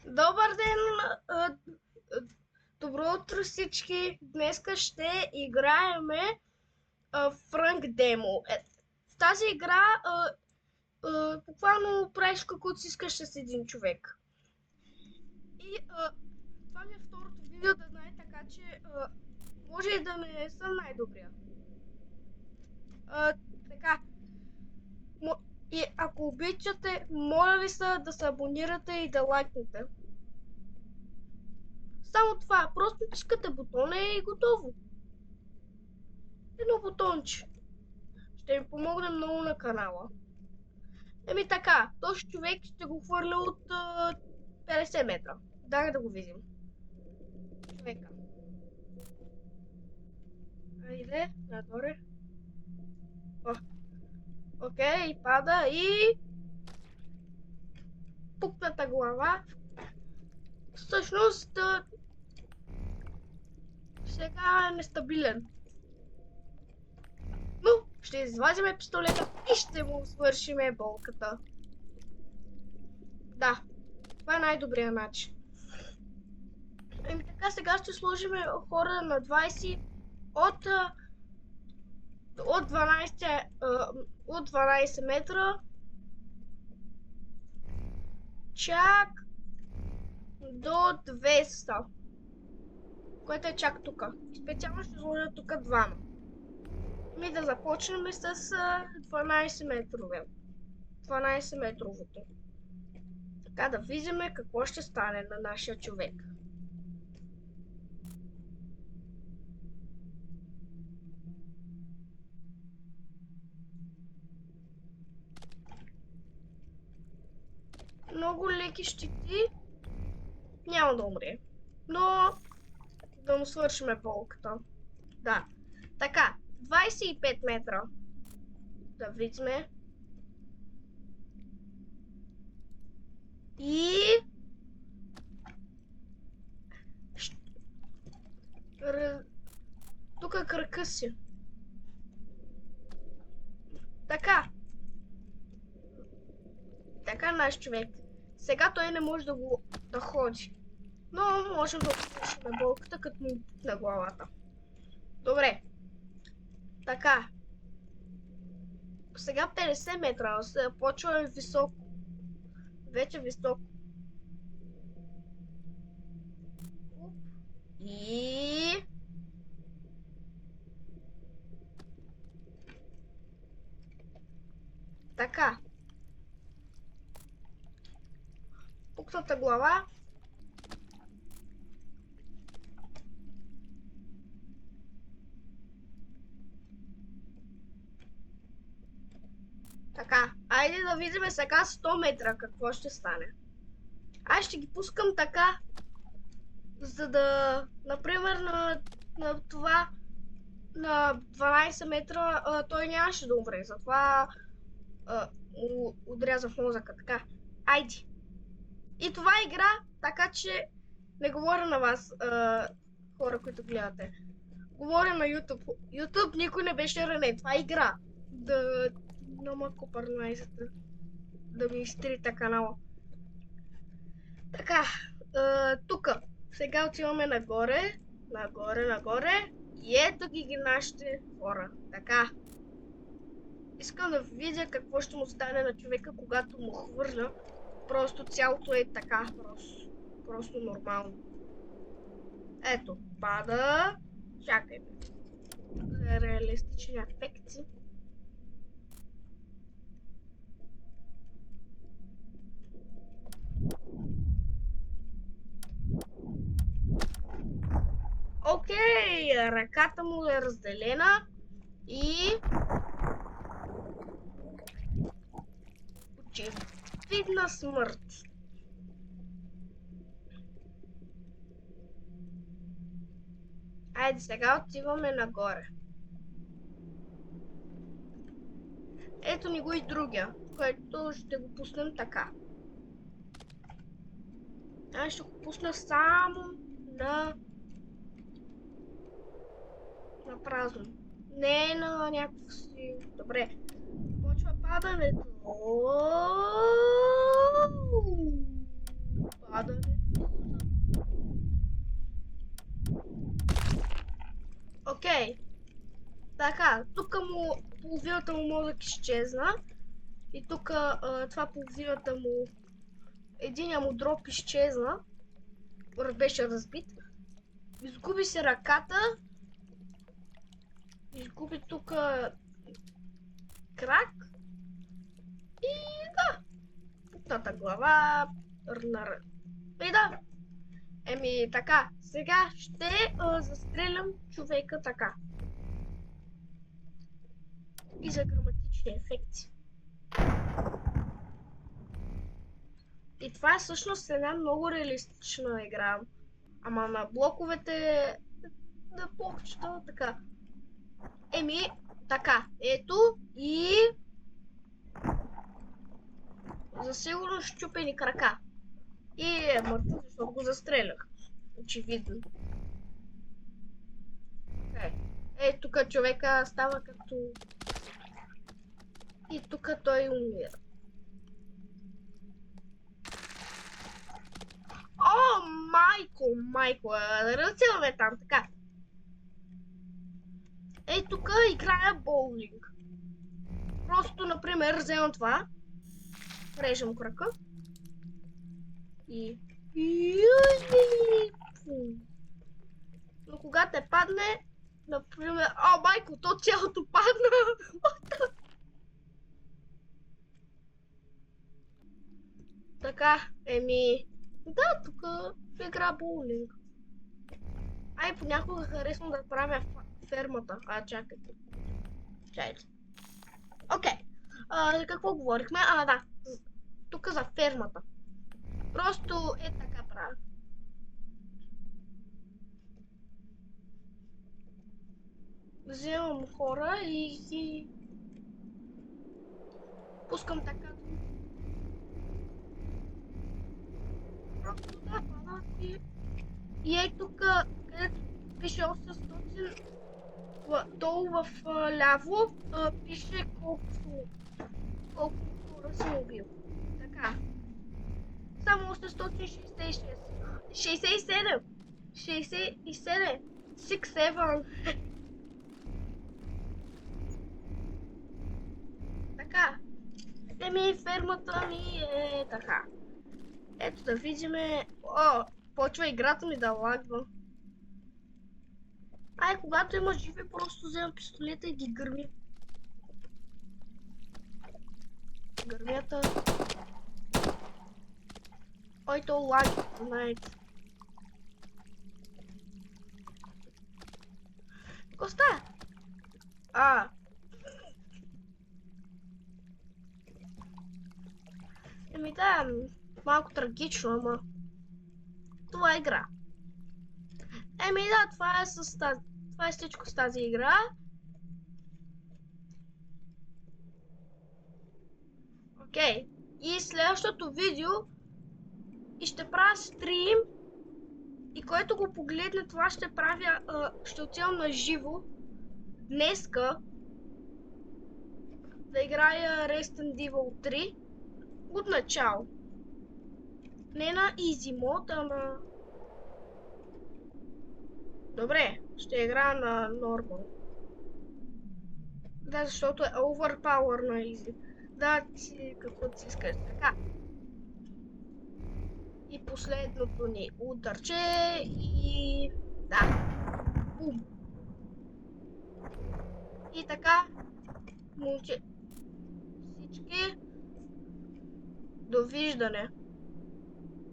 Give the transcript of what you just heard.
Добър ден! а, а, Добро утро всички! Днеска ще играеме Франк Демо. В тази игра буквално правиш каквото си искаш с един човек. И това ми е второто видео, да знае, така че може и да не съм най-добрия. Така, и ако обичате, моля ви се да се абонирате и да лайкнете. Само това, просто натискате бутона и готово. Едно бутонче. Ще ми помогне много на канала. Еми така, този човек ще го хвърля от 50 метра. Дай да го видим. Човека. Айде, нагоре. О, окей, пада и... пукната глава. Всъщност, сега е нестабилен. Но ще извадиме пистолета и ще му свършиме болката. Да, това е най-добрият начин. Еми така, сега ще сложим хора на 20 от 12 метра чак до 200, което е чак тук. Специално ще сложа тук двама. Ми да започнем с 12 метрове. 12 метровото. Така да видим какво ще стане на нашия човек. Много леки щити. Няма да умре. Но да му свършиме болката. Да. Така, 25 метра. Да видим. И... тук е кръка си. Така. Така наш човек. Сега той не може да ходи. Но можем да отпушим болката, като му на главата. Добре. Така. Сега 50 метра. Почва високо. Вече високо. И... така. Пукната глава. Така, айде да видим сега 100 метра какво ще стане. Аз ще ги пускам така, за да, например, на това, на 12 метра, той нямаше да умре, затова отрязах мозъка, така. Айде. И това е игра, така че не говоря на вас, хора, които гледате. Говоря на YouTube. YouTube никой не беше ранен, това е игра. Да... Нама копърнайзата. Да ми изтрита канала. Така, тук. Сега отиваме нагоре. Нагоре. И ето ги нашите хора. Така. Искам да видя какво ще му стане на човека, когато му хвърля. Просто цялото е така. Просто нормално. Ето, пада. Чакайте. Реалистични ефекти. Окей, ръката му е разделена и... очевидна смърт. Айде, сега отиваме нагоре. Ето ни го и другия, който ще го пуснем така. Аз ще го пусна само на празно. Не на някакво си... Добре. Почва падането. падане. Окей. Така, тук половината му мозък изчезна. И тук това половината му... Единия му дроп изчезна. Беше разбит. Изгуби се ръката. Изгуби тук крак. И да. Пукната глава. И да. Така. Сега ще застрелям човека така. И за граматични ефекти. И това е всъщност една много реалистична игра. Ама на блоковете... На блокчета така. Така. Ето и... За сигурно щупени крака. И е мъртъв, защото го застрелях. Очевидно. Тук човека става като... И тук той умира. О, майко, разцелваме там, така. Тук играя боулинг. Просто, например, вземам това. Режем крака. И... Но когато те падне, например... О, майко, то цялото падна! Така, да, тук игра боулинг. Понякога харесвам да правя фермата. Чакайте. Окей. За какво говорихме? Да. Тук за фермата. Просто така правя. Вземам хора и ги пускам така. Просто да, падат и тук, където пише 800, долу в ляво пише колко хора съм убил. Така. Само 866. 67. 67. 67. Така. Фермата ми е така. Ето да видиме. Почва играта ми да лагва. Когато има живи, просто вземам пистолета и ги гърми. Гърмята. То лаги, знаете. Какво става? Да, малко трагично, ама това е игра. Да, това е всичко с тази игра. Окей. И следващото видео и ще правя стрим и който го погледне това ще правя, ще отивам на живо днеска да играя Resident Evil 3 от начало. Не на Easy Mode, а на... Добре, ще играя на Normal. Да, защото е Overpower на Easy. Да, какво ти искаш. Така. И последното ни ударче и... Да. Бум. И така. Момче. Всички. Довиждане.